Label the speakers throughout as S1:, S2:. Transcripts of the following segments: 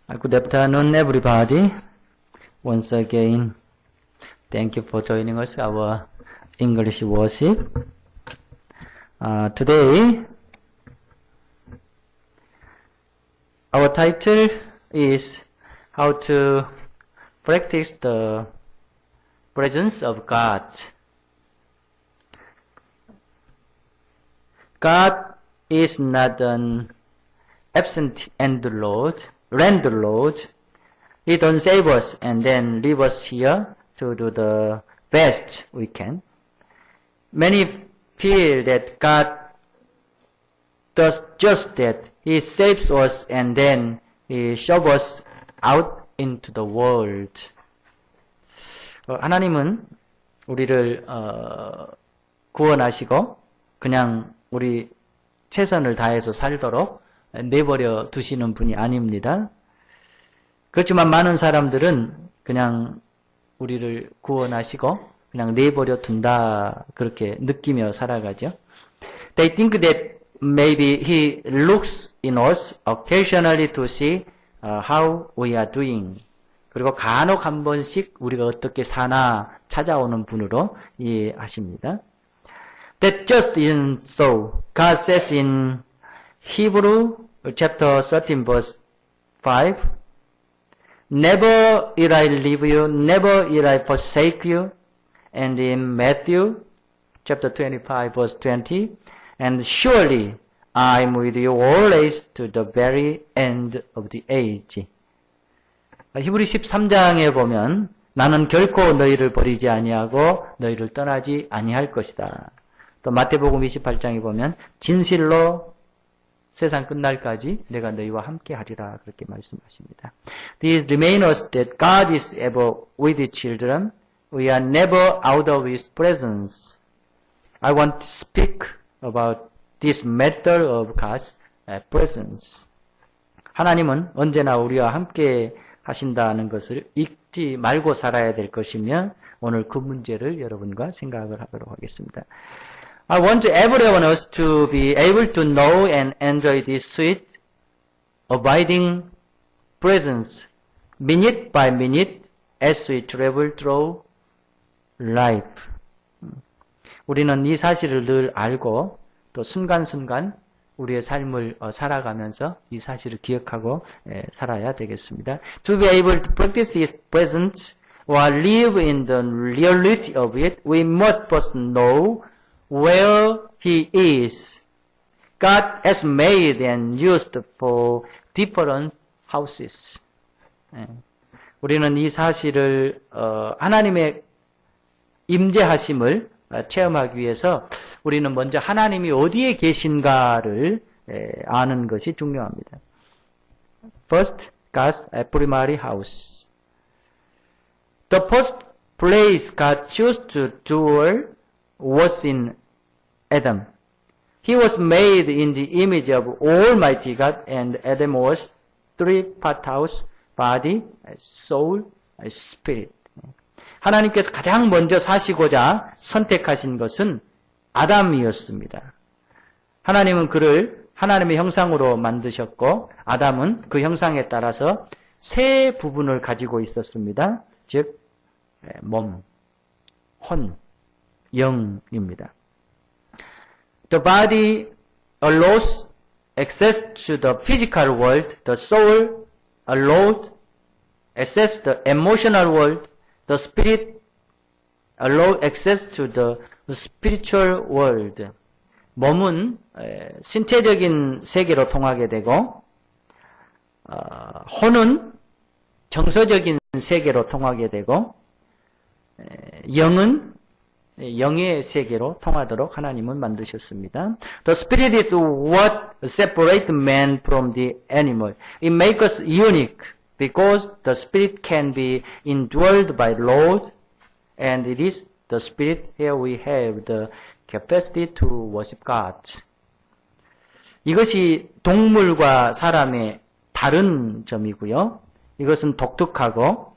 S1: Good afternoon, everybody. Once again, thank you for joining us, our English worship. Today, our title is How to Practice the Presence of God. God is not an absent landlord. He don't save us and then leave us here to do the best we can. Many feel that God does just that. He saves us and then He shoves us out into the world. 하나님은 우리를 구원하시고 그냥 우리 최선을 다해서 살도록 내버려 두시는 분이 아닙니다. 그렇지만 많은 사람들은 그냥 우리를 구원하시고 그냥 내버려 둔다 그렇게 느끼며 살아가죠. They think that maybe He looks in us occasionally to see how we are doing. 그리고 간혹 한 번씩 우리가 어떻게 사나 찾아오는 분으로 이해하십니다. That just isn't so. God says in Hebrew chapter 13 verse 5, Never will I leave you, never will I forsake you. And in Matthew chapter 25 verse 20, And surely I am with you always to the very end of the age. 히브리 13장에 보면 나는 결코 너희를 버리지 아니하고 너희를 떠나지 아니할 것이다. 또 마태복음 28장에 보면 진실로 세상 끝날까지 내가 너희와 함께 하리라 그렇게 말씀하십니다. These remain us that God is ever with His children. We are never out of His presence. I want to speak about this matter of God's presence. 하나님은 언제나 우리와 함께 하신다는 것을 잊지 말고 살아야 될 것이며 오늘 그 문제를 여러분과 생각을 하도록 하겠습니다. I want everyone else to be able to know and enjoy this sweet, abiding presence, minute by minute, as we travel through life. 우리는 이 사실을 늘 알고 또 순간순간 우리의 삶을 살아가면서 이 사실을 기억하고 살아야 되겠습니다. To be able to practice His presence or live in the reality of it, we must first know where He is. God has made and used for different houses. 우리는 이 사실을 하나님의 임재하심을 체험하기 위해서 우리는 먼저 하나님이 어디에 계신가를 아는 것이 중요합니다. First, God's primary house. The first place God chose to dwell was in Adam. He was made in the image of Almighty God, and Adam was three-part house, body, soul, spirit. 하나님께서 가장 먼저 사시고자 선택하신 것은 아담이었습니다. 하나님은 그를 하나님의 형상으로 만드셨고 아담은 그 형상에 따라서 세 부분을 가지고 있었습니다. 즉 몸, 혼, 영입니다. The body allows access to the physical world. The soul allows access to the emotional world. The spirit allows access to the spiritual world. 몸은 신체적인 세계로 통하게 되고 혼은 정서적인 세계로 통하게 되고 영은 영의 세계로 통하도록 하나님은 만드셨습니다. The spirit is what separates man from the animal. It makes us unique because the spirit can be indwelled by Lord, and it is the spirit here we have the capacity to worship God. 이것이 동물과 사람의 다른 점이고요. 이것은 독특하고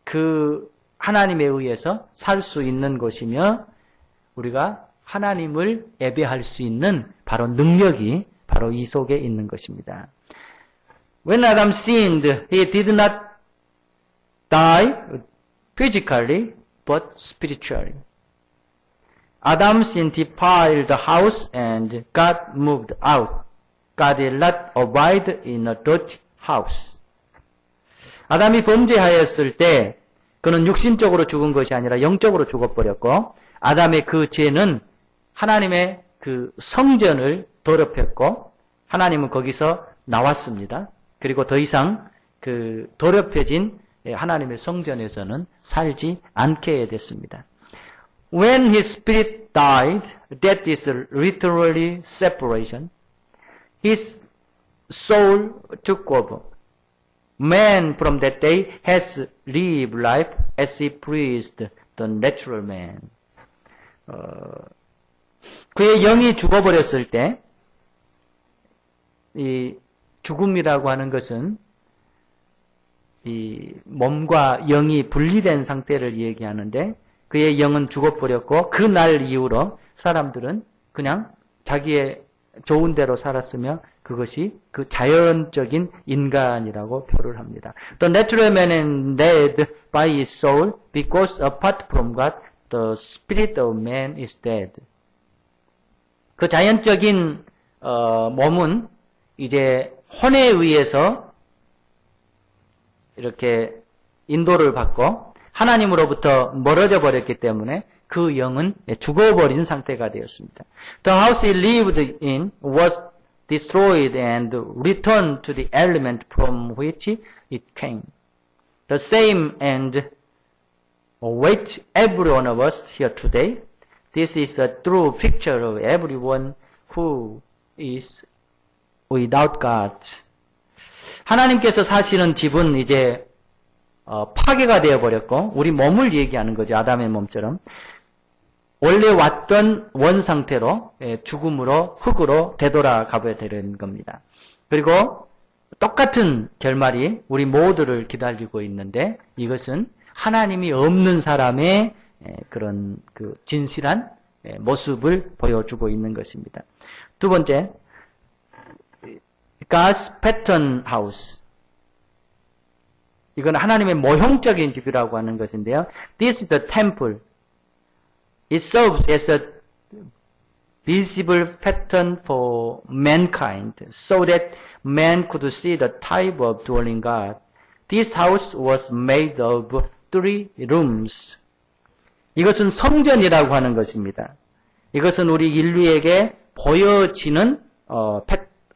S1: 그 하나님에 의해서 살 수 있는 것이며 우리가 하나님을 예배할 수 있는 바로 능력이 바로 이 속에 있는 것입니다. When Adam sinned, he did not die physically, but spiritually. Adam sin defiled the house and God moved out. God did not abide in a dirty house. 아담이 범죄하였을 때 그는 육신적으로 죽은 것이 아니라 영적으로 죽어버렸고 아담의 그 죄는 하나님의 그 성전을 더럽혔고 하나님은 거기서 나왔습니다. 그리고 더 이상 그 더럽혀진 하나님의 성전에서는 살지 않게 됐습니다. When his spirit died, that is literally separation. His soul took over. Man from that day has lived life as he pleased the natural man. 그의 영이 죽어버렸을 때, 이 죽음이라고 하는 것은 이 몸과 영이 분리된 상태를 얘기하는데 그의 영은 죽어버렸고 그 날 이후로 사람들은 그냥 자기의 좋은 대로 살았으며 그것이 그 자연적인 인간이라고 표를 합니다. The natural man is dead by his soul because apart from God, the spirit of man is dead. 그 자연적인 몸은 이제 혼에 의해서 이렇게 인도를 받고 하나님으로부터 멀어져 버렸기 때문에 그 영은 죽어버린 상태가 되었습니다. The house he lived in was destroyed and returned to the element from which it came. The same end awaits every one of us here today. This is a true picture of everyone who is without God. 하나님께서 사시는 집은 이제 파괴가 되어버렸고 우리 몸을 얘기하는 거죠. 아담의 몸처럼. 원래 왔던 원상태로 죽음으로 흙으로 되돌아가야 되는 겁니다. 그리고 똑같은 결말이 우리 모두를 기다리고 있는데 이것은 하나님이 없는 사람의 그런 그 진실한 모습을 보여주고 있는 것입니다. 두 번째, God's pattern house. 이건 하나님의 모형적인 집이라고 하는 것인데요. This is the temple. It serves as a visible pattern for mankind, so that man could see the type of dwelling God. This house was made of 3 rooms. 이것은 성전이라고 하는 것입니다. 이것은 우리 인류에게 보여지는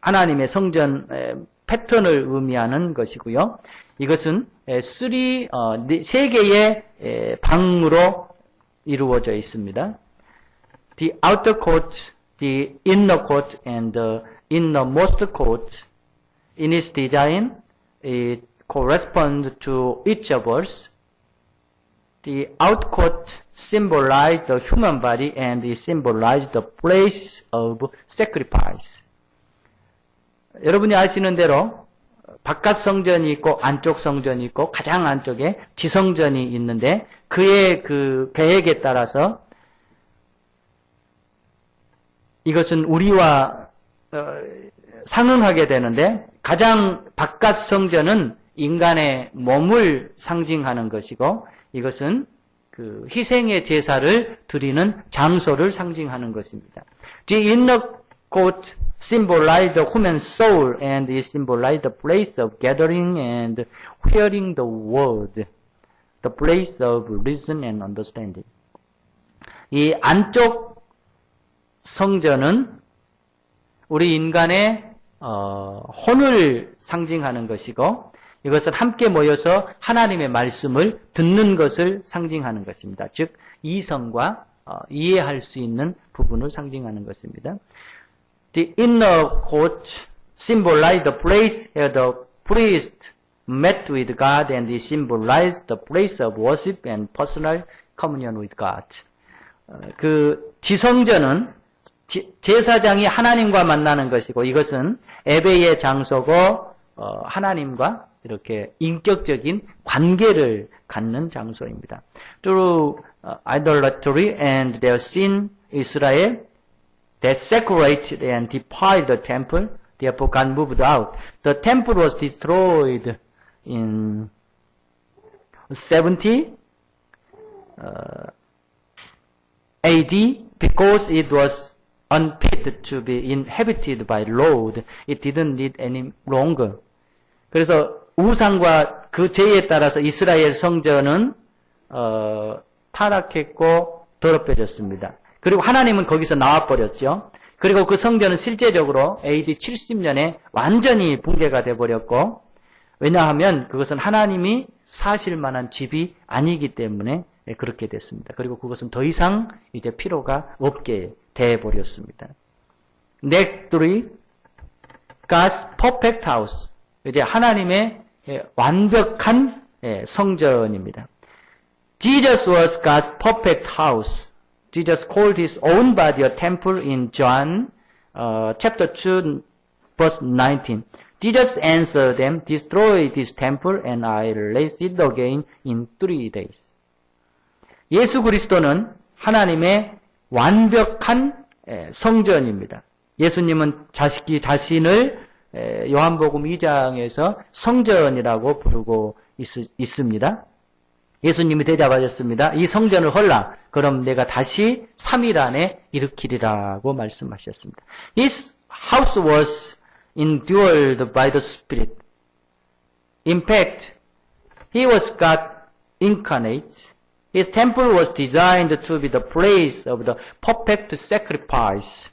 S1: 하나님의 성전 패턴을 의미하는 것이고요. 이것은 3개의 방으로 이루어져 있습니다. The outer court, the inner court, and the innermost court. In its design, it corresponds to each of us. The out court symbolizes the human body and it symbolizes the place of sacrifice. 여러분이 아시는 대로 바깥 성전이 있고 안쪽 성전이 있고 가장 안쪽에 지성전이 있는데 그의 그 계획에 따라서 이것은 우리와 상응하게 되는데 가장 바깥 성전은 인간의 몸을 상징하는 것이고 이것은 그 희생의 제사를 드리는 장소를 상징하는 것입니다. The inner court symbolize the human soul and it symbolize the place of gathering and hearing the word, the place of reason and understanding. 이 안쪽 성전은 우리 인간의 혼을 상징하는 것이고 이것은 함께 모여서 하나님의 말씀을 듣는 것을 상징하는 것입니다. 즉 이성과 이해할 수 있는 부분을 상징하는 것입니다. The inner court symbolizes the place where the priest met with God and it symbolizes the place of worship and personal communion with God. 그 지성전은 제사장이 하나님과 만나는 것이고 이것은 예배의 장소고 하나님과 이렇게 인격적인 관계를 갖는 장소입니다. Through idolatry and their sin, Israel that secrated and defiled the temple, therefore God moved out. The temple was destroyed in 70 AD because it was unfit to be inhabited by Lord. It didn't need any longer. 그래서 우상과 그 죄에 따라서 이스라엘 성전은 타락했고 더럽혀졌습니다. 그리고 하나님은 거기서 나와버렸죠. 그리고 그 성전은 실제적으로 AD 70년에 완전히 붕괴가 돼버렸고, 왜냐하면 그것은 하나님이 사실 만한 집이 아니기 때문에 그렇게 됐습니다. 그리고 그것은 더 이상 이제 필요가 없게 돼버렸습니다. Next three, God's perfect house. 이제 하나님의 완벽한 성전입니다. Jesus was God's perfect house. Jesus called his own body a temple in John chapter 2 verse 19. Jesus answered them, destroy this temple and I'll raise it again in 3 days. 예수 그리스도는 하나님의 완벽한 성전입니다. 예수님은 자신을 요한복음 2장에서 성전이라고 부르고 있습니다. 예수님이 대답하셨습니다. 이 성전을 헐라. 그럼 내가 다시 3일 안에 일으키리라고 말씀하셨습니다. His house was endured by the Spirit. In fact, he was God incarnate. His temple was designed to be the place of the perfect sacrifice.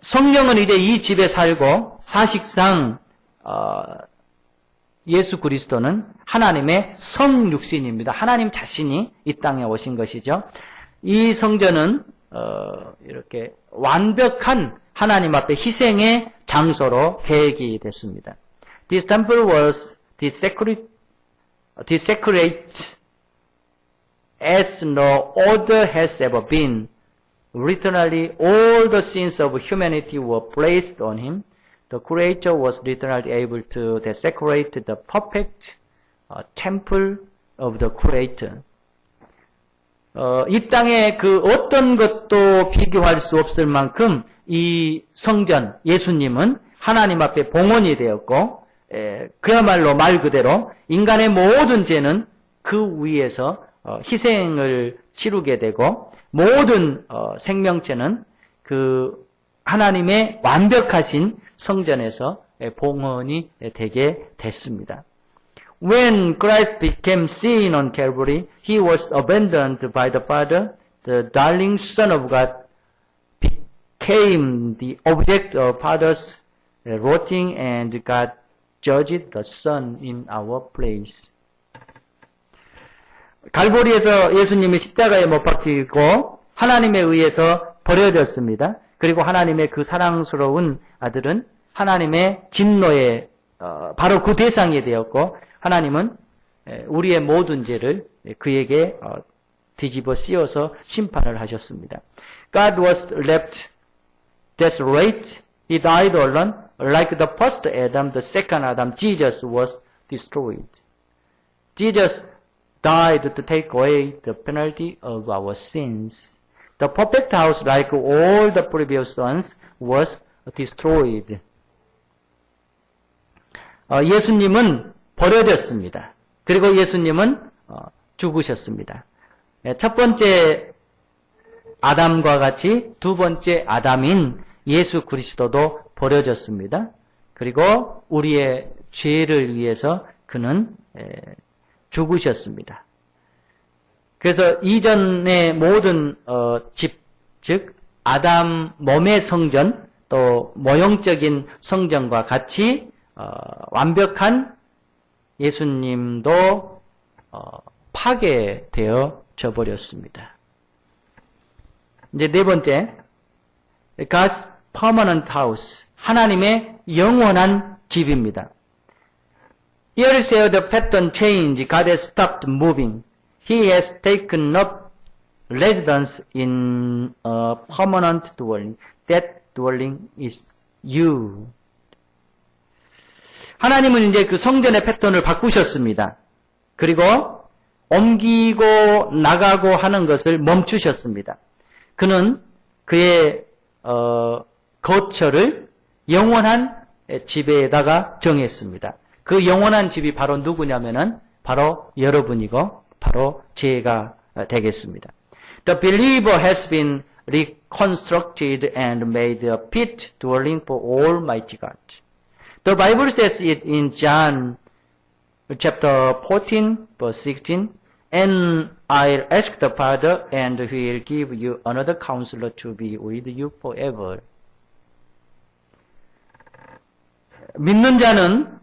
S1: 성령은 이제 이 집에 살고 사실상 예수 그리스도는 하나님의 성육신입니다. 하나님 자신이 이 땅에 오신 것이죠. 이 성전은 이렇게 완벽한 하나님 앞에 희생의 장소로 계획이 됐습니다. This temple was desecrated as no other has ever been. Literally, all the sins of humanity were placed on him. The Creator was literally able to desecrate the perfect temple of the Creator. 이 땅에 그 어떤 것도 비교할 수 없을 만큼 이 성전, 예수님은 하나님 앞에 봉헌이 되었고, 그야말로 말 그대로 인간의 모든 죄는 그 위에서 희생을 치르게 되고, 모든 생명체는 그 하나님의 완벽하신 성전에서 봉헌이 되게 됐습니다. When Christ became sin on Calvary, he was abandoned by the Father. The darling Son of God became the object of Father's wrathing, and God judged the Son in our place. 갈보리에서 예수님이 십자가에 못 박히고 하나님에 의해서 버려졌습니다. 그리고 하나님의 그 사랑스러운 아들은 하나님의 진노의 바로 그 대상이 되었고, 하나님은 우리의 모든 죄를 그에게 뒤집어 씌워서 심판을 하셨습니다. God was left desolate. He died alone. Like the first Adam, the second Adam, Jesus was destroyed. Jesus died to take away the penalty of our sins. The perfect house, like all the previous ones, was destroyed. 예수님은 버려졌습니다. 그리고 예수님은 죽으셨습니다. 첫 번째 아담과 같이 두 번째 아담인 예수 그리스도도 버려졌습니다. 그리고 우리의 죄를 위해서 그는 죽으셨습니다. 그래서 이전의 모든 집, 즉 아담 몸의 성전, 또 모형적인 성전과 같이 완벽한 예수님도 파괴되어져 버렸습니다. 이제 네 번째, God's permanent house, 하나님의 영원한 집입니다. Here is where the pattern change. God has stopped moving. He has taken up residence in a permanent dwelling. That dwelling is you. 하나님은 이제 그 성전의 패턴을 바꾸셨습니다. 그리고 옮기고 나가고 하는 것을 멈추셨습니다. 그는 그의 거처를 영원한 지배에다가 정했습니다. 그 영원한 집이 바로 누구냐면은 바로 여러분이고 바로 제가 되겠습니다. The believer has been reconstructed and made a pit dwelling for Almighty God. The Bible says it in John chapter 14 verse 16, and I'll ask the Father and He will give you another counselor to be with you forever. 믿는 자는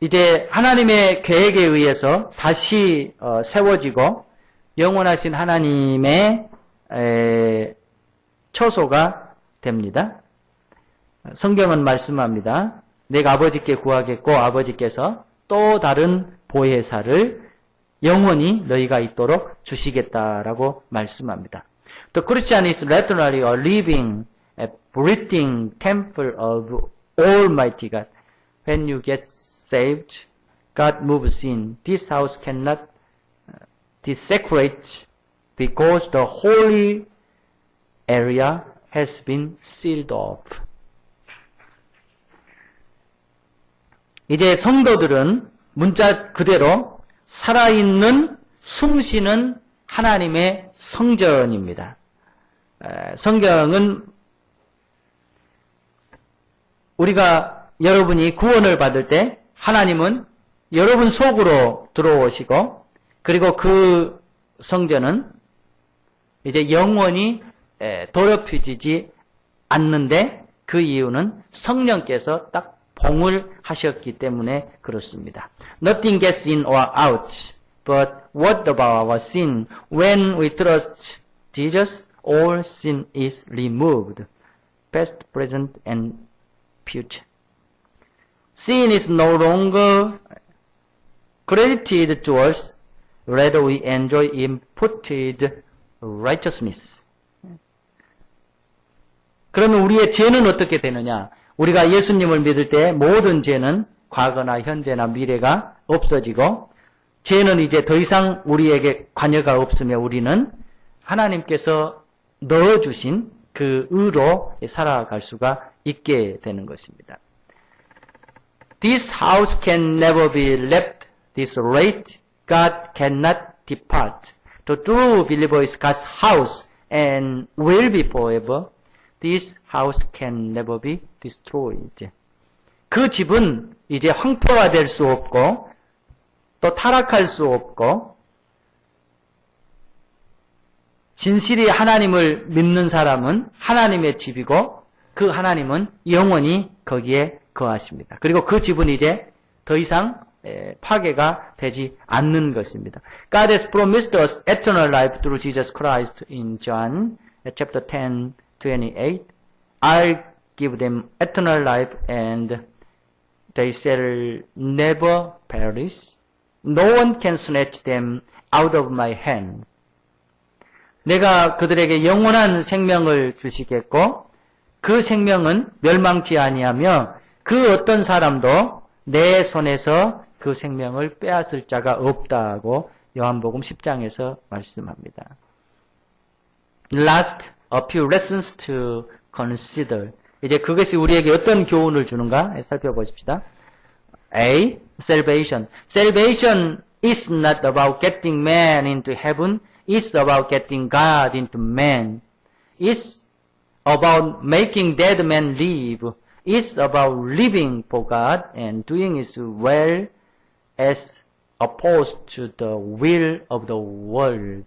S1: 이제 하나님의 계획에 의해서 다시 세워지고 영원하신 하나님의 처소가 됩니다. 성경은 말씀합니다. 내가 아버지께 구하겠고 아버지께서 또 다른 보혜사를 영원히 너희가 있도록 주시겠다라고 말씀합니다. The Christian is literally a living, a breathing temple of Almighty God. When you get saved, God moves in. This house cannot desecrate because the holy area has been sealed off. 이제 성도들은 문자 그대로 살아있는 숨쉬는 하나님의 성전입니다. 성경은 우리가 여러분이 구원을 받을 때 하나님은 여러분 속으로 들어오시고 그리고 그 성전은 이제 영원히 더럽혀지지 않는데 그 이유는 성령께서 딱 봉을 하셨기 때문에 그렇습니다. Nothing gets in or out, but what about our sin? When we trust Jesus, all sin is removed, past, present, and future. Sin is no longer credited to us, rather we enjoy imputed righteousness. 그러면 우리의 죄는 어떻게 되느냐? 우리가 예수님을 믿을 때 모든 죄는 과거나 현재나 미래가 없어지고 죄는 이제 더 이상 우리에게 관여가 없으며 우리는 하나님께서 넣어주신 그 의로 살아갈 수가 있게 되는 것입니다. This house can never be left this rate. God cannot depart. The true believer is God's house and will be forever. This house can never be destroyed. 그 집은 이제 황폐화될 수 없고 또 타락할 수 없고 진실이 하나님을 믿는 사람은 하나님의 집이고 그 하나님은 영원히 거기에 거하십니다. 그리고 그 집은 이제 더 이상 파괴가 되지 않는 것입니다. God has promised us eternal life through Jesus Christ in John chapter 10, 28. I'll give them eternal life and they shall never perish. No one can snatch them out of my hand. 내가 그들에게 영원한 생명을 주시겠고 그 생명은 멸망치 아니하며 그 어떤 사람도 내 손에서 그 생명을 빼앗을 자가 없다고 요한복음 10장에서 말씀합니다. Last, a few lessons to consider. 이제 그것이 우리에게 어떤 교훈을 주는가 살펴보십시다. A. Salvation. Salvation is not about getting man into heaven. It's about getting God into man. It's about making dead men live. It's about living for God and doing His will as opposed to the will of the world.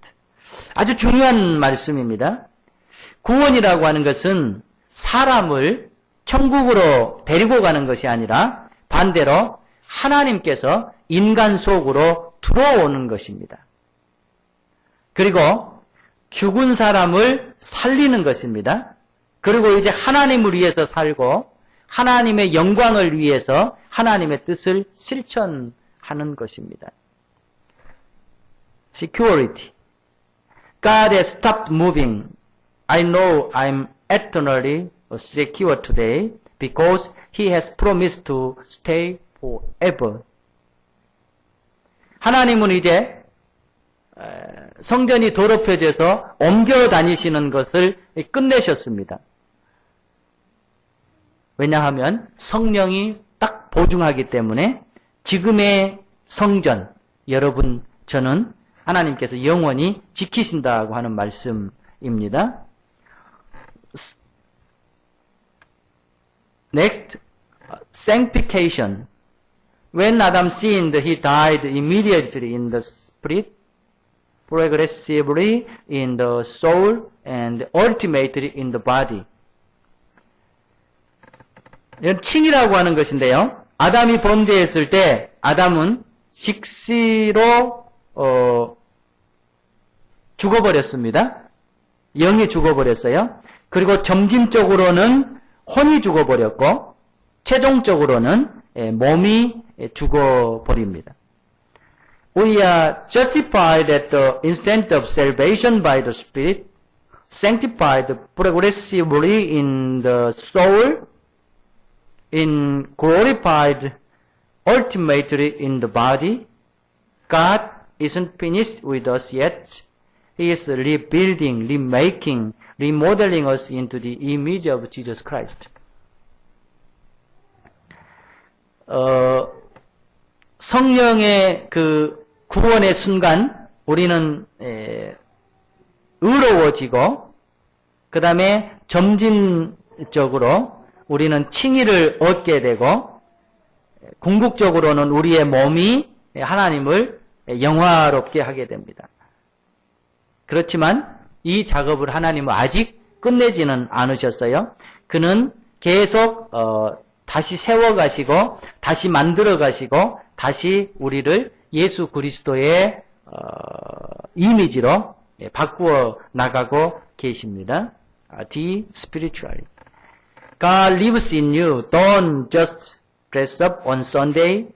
S1: 아주 중요한 말씀입니다. 구원이라고 하는 것은 사람을 천국으로 데리고 가는 것이 아니라 반대로 하나님께서 인간 속으로 들어오는 것입니다. 그리고 죽은 사람을 살리는 것입니다. 그리고 이제 하나님을 위해서 살고 하나님의 영광을 위해서 하나님의 뜻을 실천하는 것입니다. Security. God has stopped moving. I know I'm eternally secure today because He has promised to stay forever. 하나님은 이제 성전이 더럽혀져서 옮겨 다니시는 것을 끝내셨습니다. 왜냐하면 성령이 딱 보증하기 때문에 지금의 성전, 여러분, 저는 하나님께서 영원히 지키신다고 하는 말씀입니다. Next, sanctification. When Adam sinned, he died immediately in the spirit, progressively in the soul, and ultimately in the body. 이건 칭이라고 하는 것인데요. 아담이 범죄했을 때 아담은 식시로 죽어버렸습니다. 영이 죽어버렸어요. 그리고 점진적으로는 혼이 죽어버렸고 최종적으로는 몸이 죽어버립니다. We are justified at the instant of salvation by the Spirit, sanctified progressively in the soul, in glorified ultimately in the body. God isn't finished with us yet. He is rebuilding, remaking, remodeling us into the image of Jesus Christ. 성령의 그 구원의 순간 우리는 의로워지고 그 다음에 점진적으로 우리는 칭의를 얻게 되고 궁극적으로는 우리의 몸이 하나님을 영화롭게 하게 됩니다. 그렇지만 이 작업을 하나님은 아직 끝내지는 않으셨어요. 그는 계속 다시 세워가시고 다시 만들어가시고 다시 우리를 예수 그리스도의 이미지로 바꾸어 나가고 계십니다. D. Spiritually. God lives in you. Don't just dress up on Sunday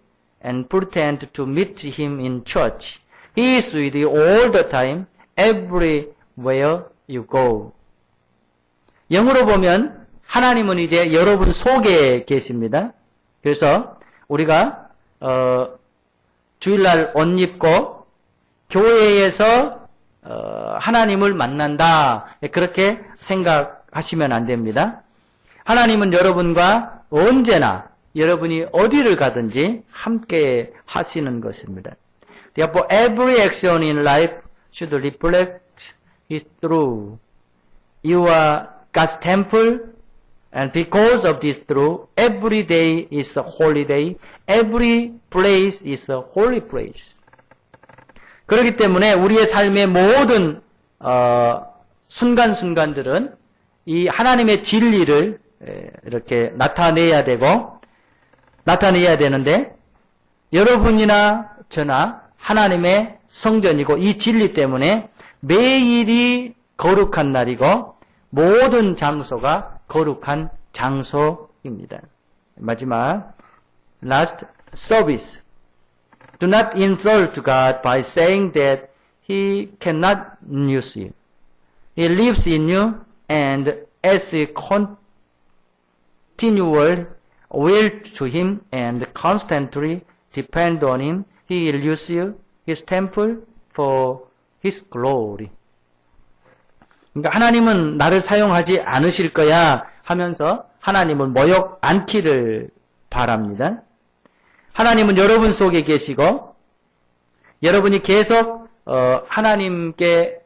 S1: and pretend to meet Him in church. He is with you all the time, everywhere you go. 영어로 보면 하나님은 이제 여러분 속에 계십니다. 그래서 우리가 주일날 옷 입고 교회에서 하나님을 만난다 그렇게 생각하시면 안 됩니다. 하나님은 여러분과 언제나 여러분이 어디를 가든지 함께 하시는 것입니다. Therefore, every action in life should reflect His truth. You are God's temple, and because of this truth, every day is a holy day. Every place is a holy place. 그렇기 때문에 우리의 삶의 모든 순간순간들은 이 하나님의 진리를 이렇게 나타내야 되는데 여러분이나 저나 하나님의 성전이고 이 진리 때문에 매일이 거룩한 날이고 모든 장소가 거룩한 장소입니다. 마지막 last service. Do not insult God by saying that He cannot use you. He lives in you and as a continual will to Him and constantly depend on Him, He will use you, His temple, for His glory. 그러니까 하나님은 나를 사용하지 않으실 거야 하면서 하나님을 모욕 않기를 바랍니다. 하나님은 여러분 속에 계시고 여러분이 계속 하나님께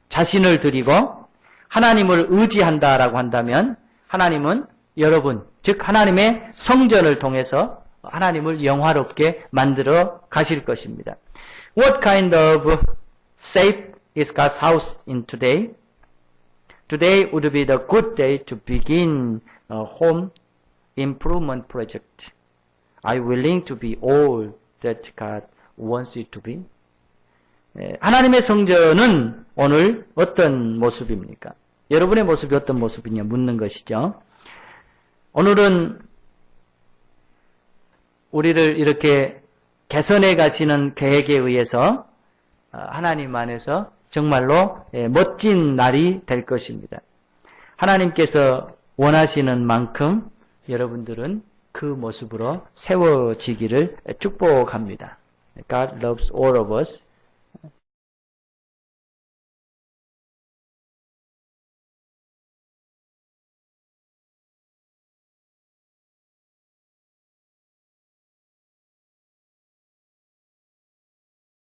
S1: 자신을 드리고 하나님을 의지한다라고 한다면 하나님은 여러분, 즉 하나님의 성전을 통해서 하나님을 영화롭게 만들어 가실 것입니다. What kind of shape is God's house in today? Today would be the good day to begin a home improvement project. Are you willing to be all that God wants it to be? 하나님의 성전은 오늘 어떤 모습입니까? 여러분의 모습이 어떤 모습이냐 묻는 것이죠. 오늘은 우리를 이렇게 개선해 가시는 계획에 의해서 하나님 안에서 정말로 멋진 날이 될 것입니다. 하나님께서 원하시는 만큼 여러분들은 그 모습으로 세워지기를 축복합니다. God loves all of us